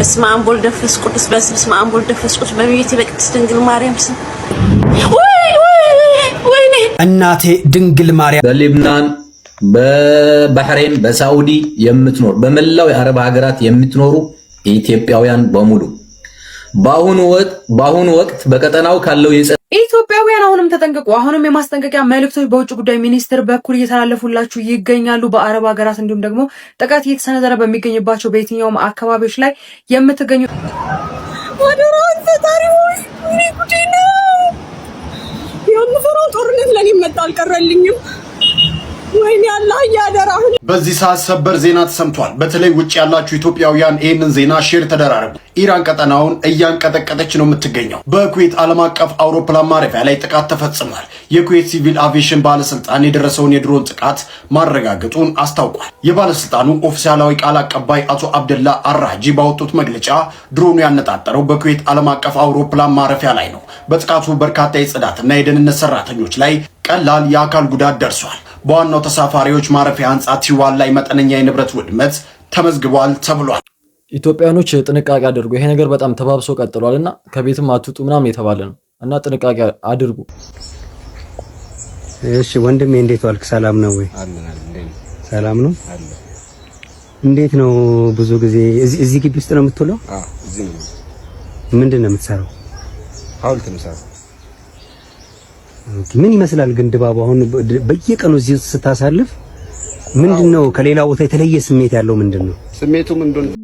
በስመ አብ ወወልድ ወመንፈስ ቅዱስ በስመ አብ ወወልድ ወመንፈስ ቅዱስ በቤቴ በቅድስት ድንግል ማርያም ስም ወይኔ እናቴ ድንግል ማርያም በሊብናን በባህሬን በሳዑዲ የምትኖር በመላው የአረብ ሀገራት የምትኖሩ ኢትዮጵያውያን በሙሉ በአሁኑ ወቅት በቀጠናው ካለው ኢትዮጵያውያን አሁንም ተጠንቀቁ። አሁንም የማስጠንቀቂያ መልእክቶች በውጭ ጉዳይ ሚኒስቴር በኩል እየተላለፉላችሁ ይገኛሉ። በአረብ ሀገራት እንዲሁም ደግሞ ጥቃት እየተሰነዘረ በሚገኝባቸው በየትኛውም አካባቢዎች ላይ የምትገኙ ወደራን ፈጣሪዎች ጉዲና የምፈራው ጦርነት ለኔ መጣ አልቀረልኝም። ወይኔ አላህ ያደራህ። በዚህ ሰዓት ሰበር ዜና ተሰምቷል። በተለይ ውጭ ያላችሁ ኢትዮጵያውያን ይህንን ዜና ሼር ተደራረጉ። ኢራን ቀጠናውን እያንቀጠቀጠች ነው የምትገኘው። በኩዌት ዓለም አቀፍ አውሮፕላን ማረፊያ ላይ ጥቃት ተፈጽሟል። የኩዌት ሲቪል አቪዬሽን ባለስልጣን የደረሰውን የድሮን ጥቃት ማረጋገጡን አስታውቋል። የባለስልጣኑ ኦፊሻላዊ ቃል አቀባይ አቶ አብደላ አራጂ ባወጡት መግለጫ ድሮኑ ያነጣጠረው በኩዌት ዓለም አቀፍ አውሮፕላን ማረፊያ ላይ ነው። በጥቃቱ በርካታ የጽዳትና የደህንነት ሰራተኞች ላይ ቀላል የአካል ጉዳት ደርሷል። በዋናው ተሳፋሪዎች ማረፊያ ህንጻ ቲዋን ላይ መጠነኛ የንብረት ውድመት ተመዝግቧል ተብሏል። ኢትዮጵያኖች ጥንቃቄ አድርጉ። ይሄ ነገር በጣም ተባብሶ ቀጥሏልና ከቤትም አትውጡ ምናምን የተባለ ነው እና ጥንቃቄ አድርጉ። እሺ ወንድሜ እንዴት ዋልክ? ሰላም ነው ወይ? ሰላም ነው። እንዴት ነው? ብዙ ጊዜ እዚህ ግቢ ውስጥ ነው የምትውለው? እዚህ ነው። ምንድን ነው የምትሰራው? ሐውልት ነው የምሰራው። ምን ይመስላል ግን ድባቡ አሁን በየቀኑ እዚህ ስታሳልፍ ምንድነው ከሌላ ቦታ የተለየ ስሜት ያለው ምንድነው? ስሜቱ ምንድነው?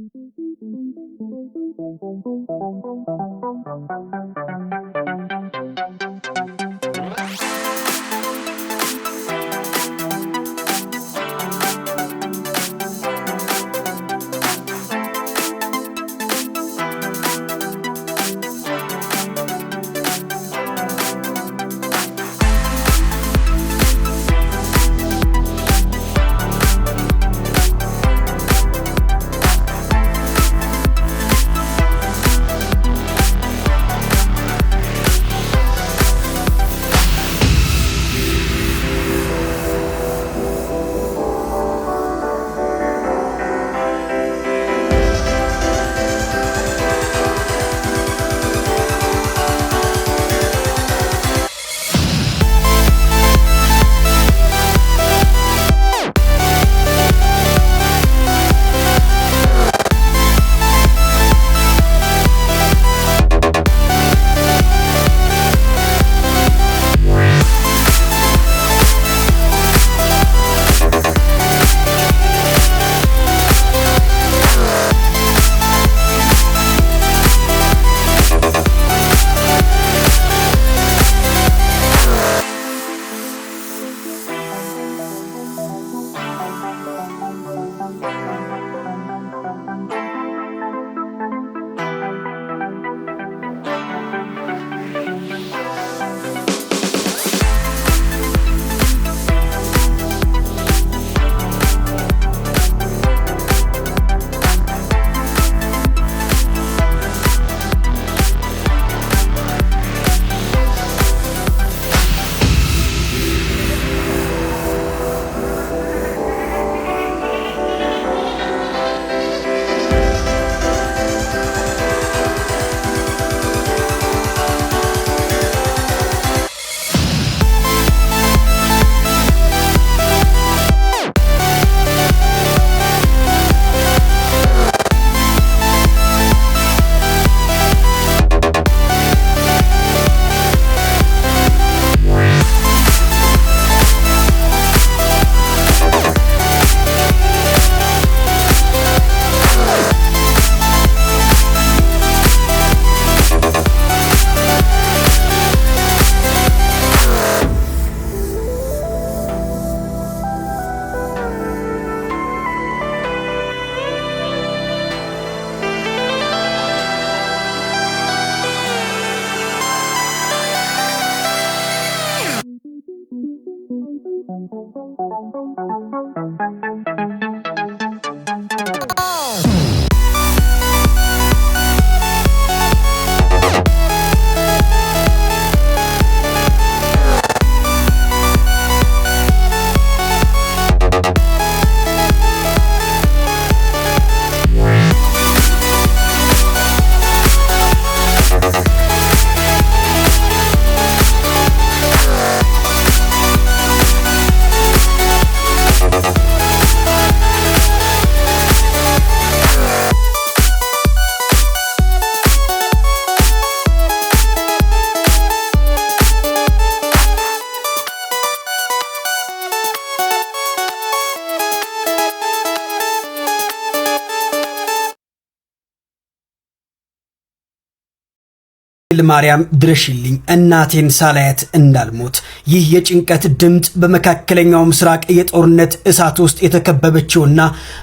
ድንግል ማርያም ድረሽልኝ እናቴን ሳላያት እንዳልሞት። ይህ የጭንቀት ድምፅ በመካከለኛው ምስራቅ የጦርነት እሳት ውስጥ የተከበበችውና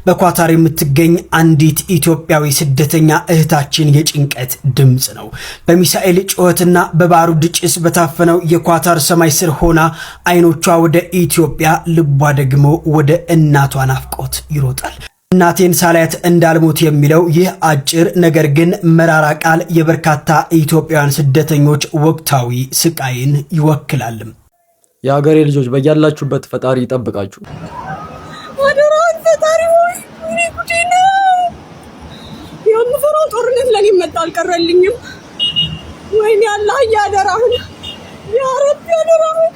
በኳታር የምትገኝ አንዲት ኢትዮጵያዊ ስደተኛ እህታችን የጭንቀት ድምፅ ነው። በሚሳኤል ጩኸትና በባሩድ ጭስ በታፈነው የኳታር ሰማይ ስር ሆና አይኖቿ ወደ ኢትዮጵያ፣ ልቧ ደግሞ ወደ እናቷ ናፍቆት ይሮጣል። እናቴን ሳላያት እንዳልሞት የሚለው ይህ አጭር ነገር ግን መራራ ቃል የበርካታ ኢትዮጵያውያን ስደተኞች ወቅታዊ ስቃይን ይወክላል። የሀገሬ ልጆች በያላችሁበት ፈጣሪ ይጠብቃችሁ። አደራን ፈጣሪ ሆይ እኔ ጉዴ ነው። የምፈራው ጦርነት ለኔ መጣ አልቀረልኝም። ወይኔ አላህ ያደራህን ያ ረቢ ያደራህን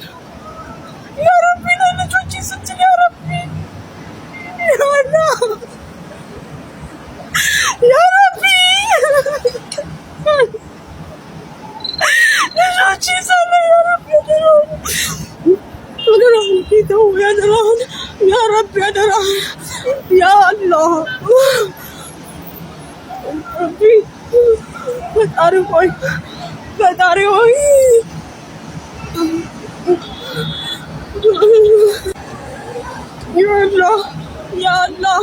ያ ረቢ ለልጆቼ ስትል ያ ረቢ يا ربي لجوجي سنة يا رب يا دران يا دران يا رب يا دران يا الله ربي فتاري هوي يا الله يا الله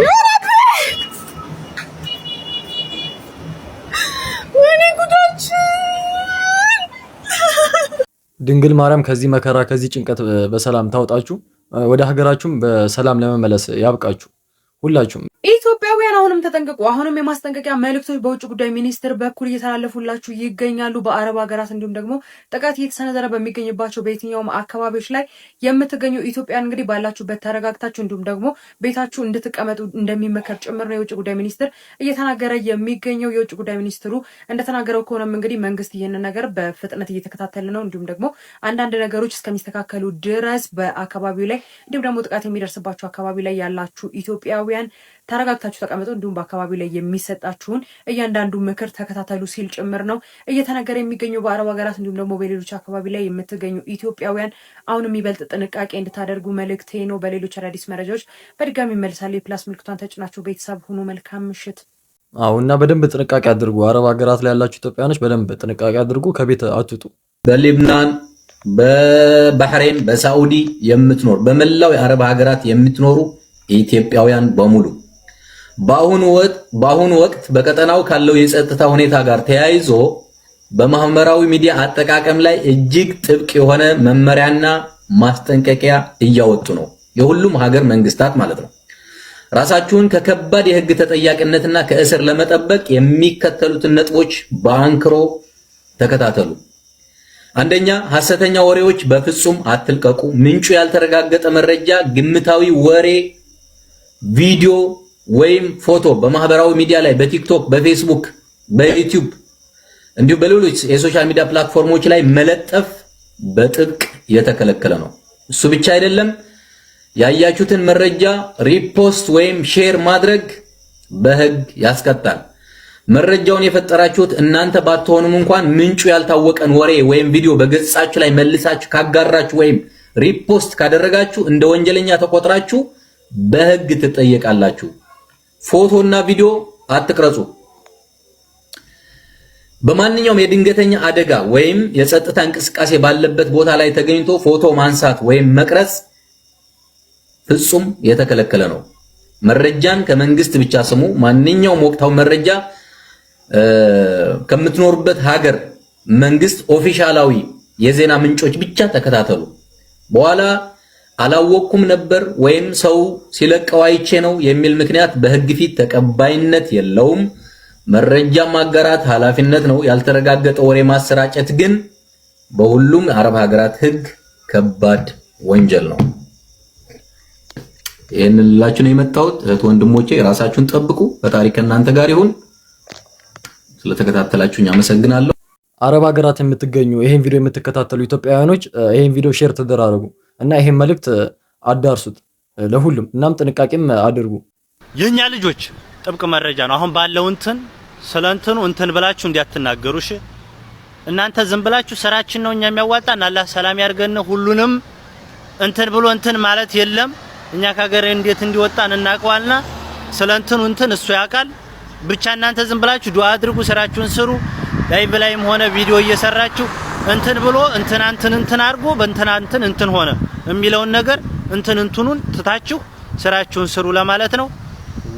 يا ربي ويني قدرتي ድንግል ማርያም ከዚህ መከራ ከዚህ ጭንቀት በሰላም ታውጣችሁ፣ ወደ ሀገራችሁም በሰላም ለመመለስ ያብቃችሁ ሁላችሁም። ኢትዮጵያውያን አሁንም ተጠንቀቁ። አሁንም የማስጠንቀቂያ መልእክቶች በውጭ ጉዳይ ሚኒስትር በኩል እየተላለፉላችሁ ይገኛሉ። በአረብ ሀገራት እንዲሁም ደግሞ ጥቃት እየተሰነዘረ በሚገኝባቸው በየትኛውም አካባቢዎች ላይ የምትገኙ ኢትዮጵያን እንግዲህ ባላችሁበት ተረጋግታችሁ እንዲሁም ደግሞ ቤታችሁ እንድትቀመጡ እንደሚመከር ጭምር ነው የውጭ ጉዳይ ሚኒስትር እየተናገረ የሚገኘው። የውጭ ጉዳይ ሚኒስትሩ እንደተናገረው ከሆነም እንግዲህ መንግስት ይህንን ነገር በፍጥነት እየተከታተለ ነው። እንዲሁም ደግሞ አንዳንድ ነገሮች እስከሚስተካከሉ ድረስ በአካባቢው ላይ እንዲሁም ደግሞ ጥቃት የሚደርስባቸው አካባቢ ላይ ያላችሁ ኢትዮጵያውያን ተረጋግታችሁ ተቀመጡ፣ እንዲሁም በአካባቢው ላይ የሚሰጣችሁን እያንዳንዱ ምክር ተከታተሉ ሲል ጭምር ነው እየተነገረ የሚገኘው። በአረብ ሀገራት እንዲሁም ደግሞ በሌሎች አካባቢ ላይ የምትገኙ ኢትዮጵያውያን አሁንም የሚበልጥ ጥንቃቄ እንድታደርጉ መልእክቴ ነው። በሌሎች አዳዲስ መረጃዎች በድጋሚ መልሳለሁ። የፕላስ ምልክቷን ተጭናችሁ ቤተሰብ ሁኑ። መልካም ምሽት። እና በደንብ ጥንቃቄ አድርጉ። አረብ ሀገራት ላይ ያላችሁ ኢትዮጵያውያኖች በደንብ ጥንቃቄ አድርጉ። ከቤት አትውጡ። በሊብናን፣ በባህሬን፣ በሳዑዲ የምትኖር በመላው የአረብ ሀገራት የምትኖሩ ኢትዮጵያውያን በሙሉ በአሁኑ ወቅት በቀጠናው ካለው የጸጥታ ሁኔታ ጋር ተያይዞ በማህበራዊ ሚዲያ አጠቃቀም ላይ እጅግ ጥብቅ የሆነ መመሪያና ማስጠንቀቂያ እያወጡ ነው። የሁሉም ሀገር መንግስታት ማለት ነው። ራሳችሁን ከከባድ የህግ ተጠያቂነትና ከእስር ለመጠበቅ የሚከተሉትን ነጥቦች በአንክሮ ተከታተሉ። አንደኛ፣ ሐሰተኛ ወሬዎች በፍጹም አትልቀቁ። ምንጩ ያልተረጋገጠ መረጃ፣ ግምታዊ ወሬ፣ ቪዲዮ ወይም ፎቶ በማህበራዊ ሚዲያ ላይ በቲክቶክ፣ በፌስቡክ፣ በዩቲዩብ እንዲሁም በሌሎች የሶሻል ሚዲያ ፕላትፎርሞች ላይ መለጠፍ በጥብቅ የተከለከለ ነው። እሱ ብቻ አይደለም፣ ያያችሁትን መረጃ ሪፖስት ወይም ሼር ማድረግ በህግ ያስቀጣል። መረጃውን የፈጠራችሁት እናንተ ባትሆኑም እንኳን ምንጩ ያልታወቀን ወሬ ወይም ቪዲዮ በገጻችሁ ላይ መልሳችሁ ካጋራችሁ ወይም ሪፖስት ካደረጋችሁ እንደ ወንጀለኛ ተቆጥራችሁ በህግ ትጠየቃላችሁ። ፎቶና ቪዲዮ አትቅረጹ። በማንኛውም የድንገተኛ አደጋ ወይም የጸጥታ እንቅስቃሴ ባለበት ቦታ ላይ ተገኝቶ ፎቶ ማንሳት ወይም መቅረጽ ፍጹም የተከለከለ ነው። መረጃን ከመንግስት ብቻ ስሙ። ማንኛውም ወቅታዊ መረጃ ከምትኖሩበት ሀገር መንግስት ኦፊሻላዊ የዜና ምንጮች ብቻ ተከታተሉ። በኋላ አላወቅኩም ነበር ወይም ሰው ሲለቀው አይቼ ነው የሚል ምክንያት በህግ ፊት ተቀባይነት የለውም። መረጃ ማጋራት ኃላፊነት ነው። ያልተረጋገጠ ወሬ ማሰራጨት ግን በሁሉም የአረብ ሀገራት ህግ ከባድ ወንጀል ነው። ይሄንን ልላችሁ ነው የመጣሁት። እህት ወንድሞቼ ራሳችሁን ጠብቁ። ፈጣሪ ከእናንተ ጋር ይሁን። ስለተከታተላችሁኝ አመሰግናለሁ። አረብ ሀገራት የምትገኙ ይሄን ቪዲዮ የምትከታተሉ ኢትዮጵያውያኖች ይሄን ቪዲዮ ሼር ተደራረጉ እና ይሄን መልእክት አዳርሱት ለሁሉም። እናም ጥንቃቄም አድርጉ። የኛ ልጆች ጥብቅ መረጃ ነው። አሁን ባለው እንትን ብላችሁ እንዲያትናገሩሽ እናንተ ዝም ብላችሁ ስራችን ነው እኛ የሚያዋጣን አላህ ሰላም ያርገን። ሁሉንም እንትን ብሎ እንትን ማለት የለም። እኛ ከሀገር እንዴት እንዲወጣን እናቀዋልና ስለንተኑ እንትን እሱ ያቃል ብቻ እናንተ ዝም ብላችሁ ዱአ አድርጉ ስራችሁን ስሩ ላይቭ ላይም ሆነ ቪዲዮ እየሰራችሁ እንትን ብሎ እንትን አርጎ በእንትና እንትን ሆነ የሚለውን ነገር እንትኑን ትታችሁ ስራችሁን ስሩ ለማለት ነው።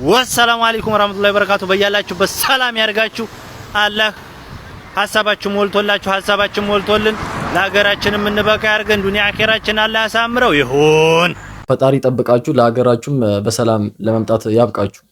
ወሰላሙ አለይኩም ወራህመቱላሂ ወበረካቱ። በያላችሁበት ሰላም ያርጋችሁ። አላህ ሐሳባችሁ ሞልቶላችሁ ሐሳባችን ሞልቶልን ለሀገራችንም እንበቃ ያርገን። ዱንያ አኺራችን አላህ ያሳምረው ይሁን። ፈጣሪ ጠብቃችሁ ለሀገራችሁም በሰላም ለመምጣት ያብቃችሁ።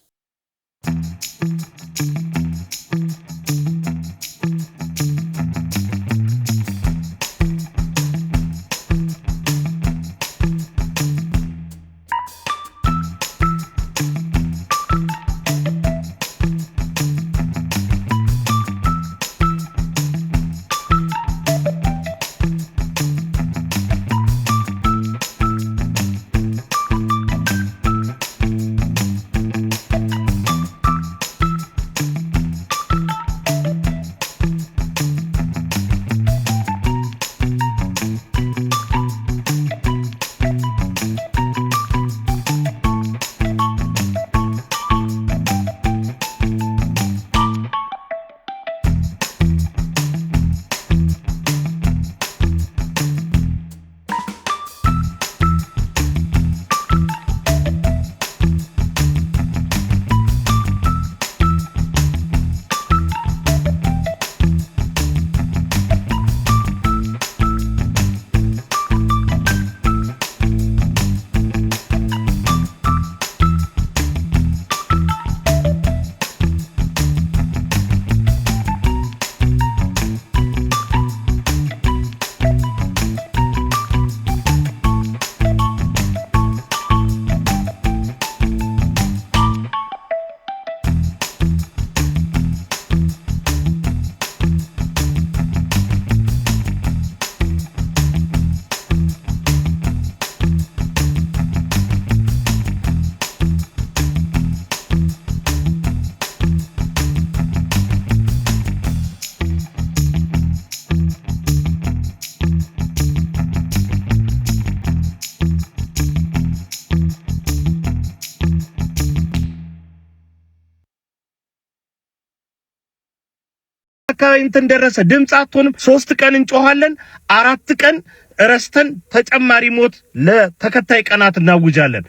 አካባቢ እንትን ደረሰ ድምጽ አትሆንም 3 ቀን እንጮሃለን 4 ቀን ረስተን ተጨማሪ ሞት ለተከታይ ቀናት እናውጃለን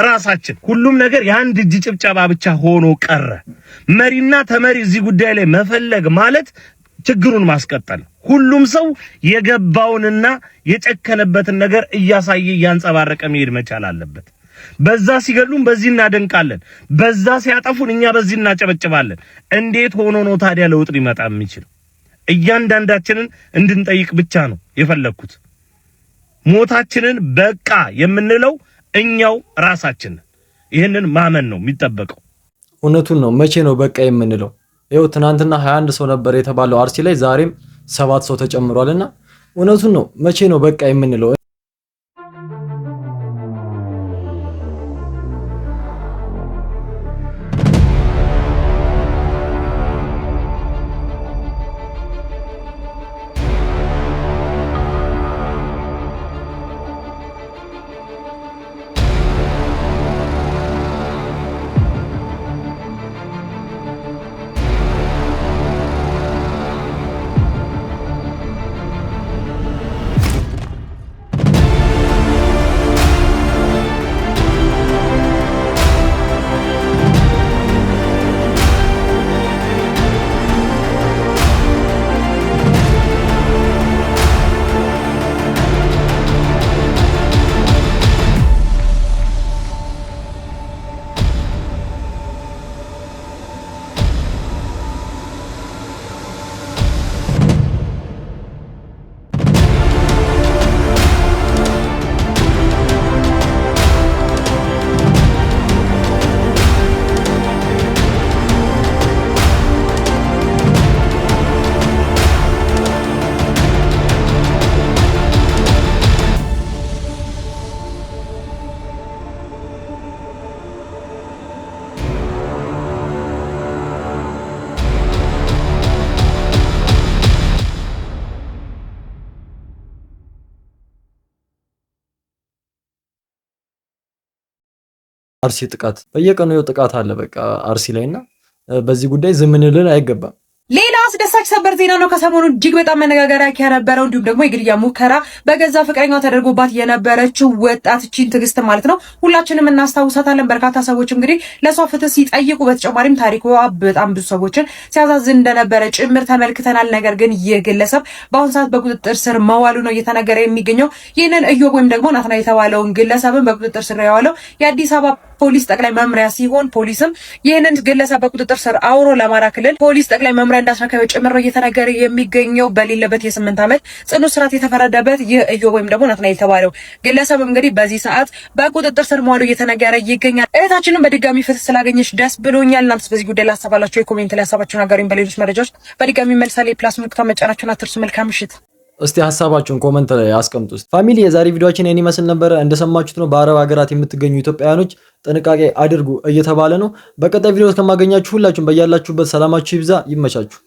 ራሳችን ሁሉም ነገር የአንድ እጅ ጭብጨባ ብቻ ሆኖ ቀረ መሪና ተመሪ እዚህ ጉዳይ ላይ መፈለግ ማለት ችግሩን ማስቀጠል ሁሉም ሰው የገባውንና የጨከነበትን ነገር እያሳየ ያንጸባረቀ መሄድ መቻል አለበት በዛ ሲገሉን በዚህ እናደንቃለን በዛ ሲያጠፉን እኛ በዚህ እናጨበጭባለን እንዴት ሆኖ ነው ታዲያ ለውጥ ሊመጣ የሚችል እያንዳንዳችንን እንድንጠይቅ ብቻ ነው የፈለኩት ሞታችንን በቃ የምንለው እኛው ራሳችን ይሄንን ማመን ነው የሚጠበቀው እውነቱን ነው መቼ ነው በቃ የምንለው ይኸው ትናንትና 21 ሰው ነበር የተባለው አርሲ ላይ ዛሬም 7 ሰው ተጨምሯልና እውነቱን ነው መቼ ነው በቃ የምንለው አርሲ ጥቃት በየቀኑ የው ጥቃት አለ በቃ አርሲ ላይና በዚህ ጉዳይ ዝም ልንል አይገባም። ሌላ አስደሳች ሰበር ዜና ነው። ከሰሞኑ እጅግ በጣም መነጋገሪያ የነበረው እንዲሁም ደግሞ የግድያ ሙከራ በገዛ ፍቅረኛው ተደርጎባት የነበረችው ወጣት ቺን ትዕግስት ማለት ነው ሁላችንም እናስታውሳታለን። በርካታ ሰዎች እንግዲህ ለሷ ፍትህ ሲጠይቁ፣ በተጨማሪም ታሪኳ በጣም ብዙ ሰዎችን ሲያሳዝን እንደነበረ ጭምር ተመልክተናል። ነገር ግን ይህ ግለሰብ በአሁኑ ሰዓት በቁጥጥር ስር መዋሉ ነው እየተነገረ የሚገኘው። ይህንን እዮብ ወይም ደግሞ ናትና የተባለውን ግለሰብን በቁጥጥር ስር ያዋለው የአዲስ አበባ ፖሊስ ጠቅላይ መምሪያ ሲሆን ፖሊስም ይህንን ግለሰብ በቁጥጥር ስር አውሮ ለአማራ ክልል ፖሊስ ጠቅላይ መምሪያ እንዳስረከበ ጭምር እየተነገረ የሚገኘው። በሌለበት የ8 ዓመት ጽኑ እስራት የተፈረደበት ይህ እዮብ ወይም ደግሞ ናትና የተባለው ግለሰብ እንግዲህ በዚህ ሰዓት በቁጥጥር ስር መዋሉ እየተነገረ ይገኛል። እህታችንን በድጋሚ ፍትህ ስላገኘች ደስ ብሎኛል። እናንተስ በዚህ ጉዳይ ላይ ሀሳባላችሁ የኮሜንት ላይ ሀሳባችሁን አጋሩኝ። በሌሎች መረጃዎች በድጋሚ መልሳሌ ፕላስ ምልክቷን መጫናችሁን አትርሱ። መልካም ምሽት። እስቲ ሐሳባችሁን ኮሜንት ላይ አስቀምጡ። ፋሚሊ የዛሬ ቪዲዮአችን የኔ መስል ነበር። እንደሰማችሁት ነው በአረብ ሀገራት የምትገኙ ኢትዮጵያውያኖች ጥንቃቄ አድርጉ እየተባለ ነው። በቀጣይ ቪዲዮ እስከማገኛችሁ ሁላችሁም በያላችሁበት ሰላማችሁ ይብዛ። ይመቻችሁ።